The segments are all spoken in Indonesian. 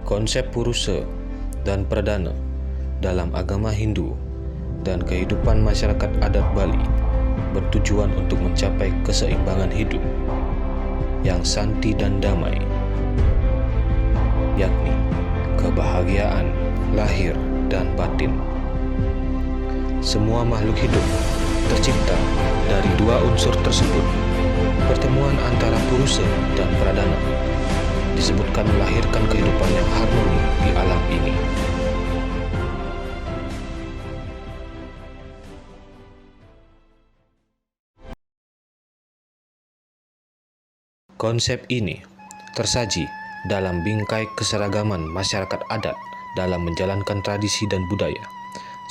Konsep Purusa dan Pradana dalam agama Hindu dan kehidupan masyarakat adat Bali bertujuan untuk mencapai keseimbangan hidup yang santi dan damai, yakni kebahagiaan lahir dan batin. Semua makhluk hidup tercipta dari dua unsur tersebut. Pertemuan antara Purusa dan Pradana disebutkan melahirkan kehidupan yang harmoni di alam ini. Konsep ini tersaji dalam bingkai keseragaman masyarakat adat dalam menjalankan tradisi dan budaya,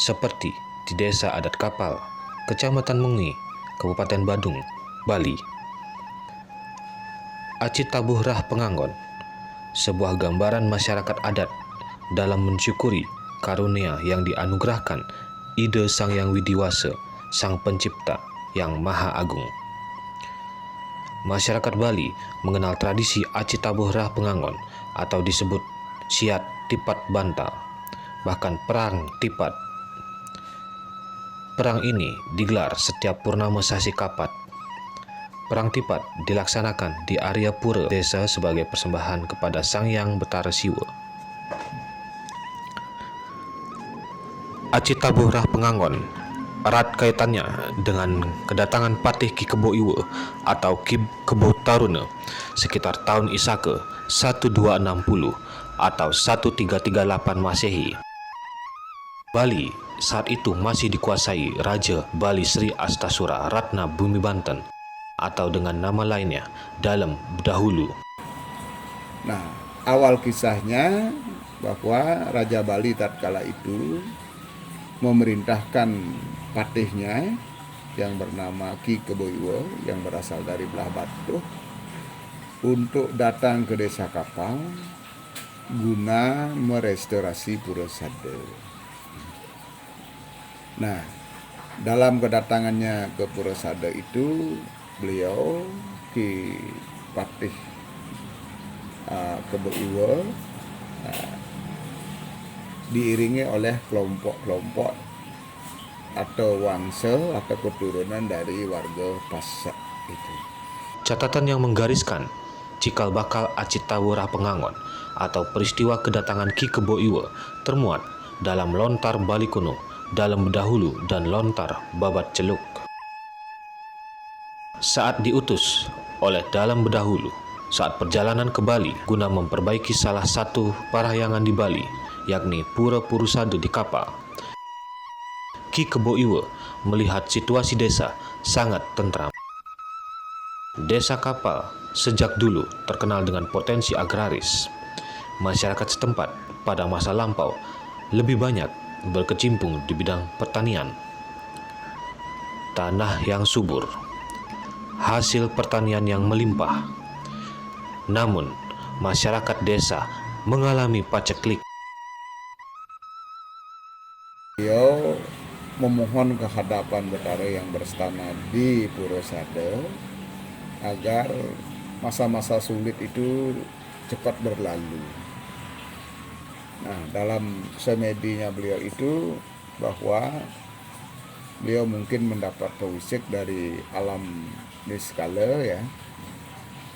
seperti di Desa Adat Kapal, Kecamatan Mengi, Kabupaten Badung, Bali. Aci Tabuh Rah Pengangon, sebuah gambaran masyarakat adat dalam mensyukuri karunia yang dianugerahkan ide Sang Yang Widiwasa, Sang Pencipta yang Maha Agung. Masyarakat Bali mengenal tradisi Aci Tabuh Rah Pengangon atau disebut Siat Tipat Bantal, bahkan Perang Tipat. Perang ini digelar setiap purnama Sasi Kapat. Perang Tipat dilaksanakan di area pura desa sebagai persembahan kepada Sang Yang Betara Siwa. Aci Tabuh Rah Pengangon erat kaitannya dengan kedatangan Patih Ki Kebo Iwa atau Ki Kebo Taruna sekitar tahun Isaka 1260 atau 1338 Masehi. Bali saat itu masih dikuasai Raja Bali Sri Astasura Ratna Bumi Banten atau dengan nama lainnya Dalem Dahulu. Nah, awal kisahnya bahwa Raja Bali tatkala itu memerintahkan patihnya yang bernama Ki Kebo Iwa yang berasal dari belah Batuh untuk datang ke Desa Kapal guna merestorasi Pura Sada. Nah, dalam kedatangannya ke Pura Sada itu beliau Ki Patih Kebo Iwa diiringi oleh kelompok-kelompok atau wangsa atau keturunan dari warga Pasak itu. Catatan yang menggariskan cikal bakal Aci Tabuh Rah Pengangon atau peristiwa kedatangan Ki Kebo Iwa termuat dalam Lontar Bali Kuno, Dalem Dahulu dan Lontar Babat Celuk. Saat diutus oleh Dalem Dahulu saat perjalanan ke Bali guna memperbaiki salah satu parahyangan di Bali, yakni Pura Purusada di Kapal, Ki Kebo Iwa melihat situasi desa sangat tentram. Desa Kapal sejak dulu terkenal dengan potensi agraris. Masyarakat setempat pada masa lampau lebih banyak berkecimpung di bidang pertanian. Tanah yang subur, hasil pertanian yang melimpah. Namun, masyarakat desa mengalami paceklik. Beliau memohon ke hadapan Betara yang berstana di Pura Sada agar masa-masa sulit itu cepat berlalu. Nah, dalam semedinya beliau itu bahwa beliau mungkin mendapat pewisik dari alam niskala ya,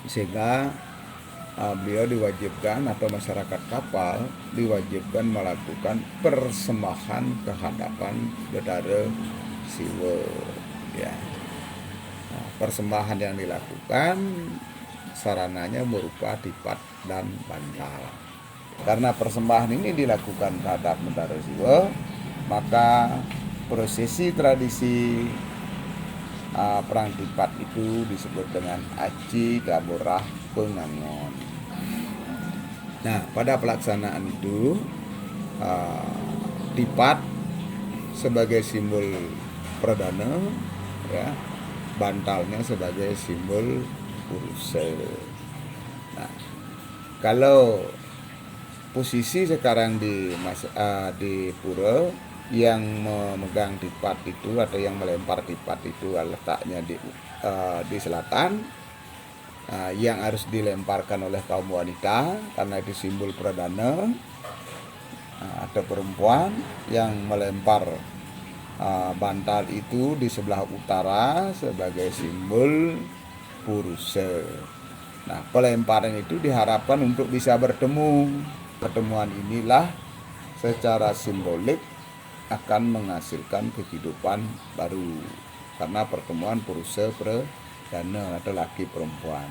sehingga beliau diwajibkan atau masyarakat kapal diwajibkan melakukan persembahan ke hadapan Betara Siwa ya. Nah, persembahan yang dilakukan sarananya berupa tipat dan bantal. Karena persembahan ini dilakukan terhadap Betara Siwa, maka prosesi tradisi perang tipat itu disebut dengan Aci Tabuh Rah Pengangon. Nah, pada pelaksanaan itu tipat sebagai simbol perdana ya, bantalnya sebagai simbol Purusa. Nah, kalau posisi sekarang di pura yang memegang tipat itu atau yang melempar tipat itu letaknya di selatan, yang harus dilemparkan oleh kaum wanita, karena itu simbol perdana. Ada perempuan yang melempar bantal itu di sebelah utara sebagai simbol purusa. Nah, pelemparan itu diharapkan untuk bisa bertemu. Pertemuan inilah secara simbolik akan menghasilkan kehidupan baru, karena pertemuan purusa perdana atau laki perempuan.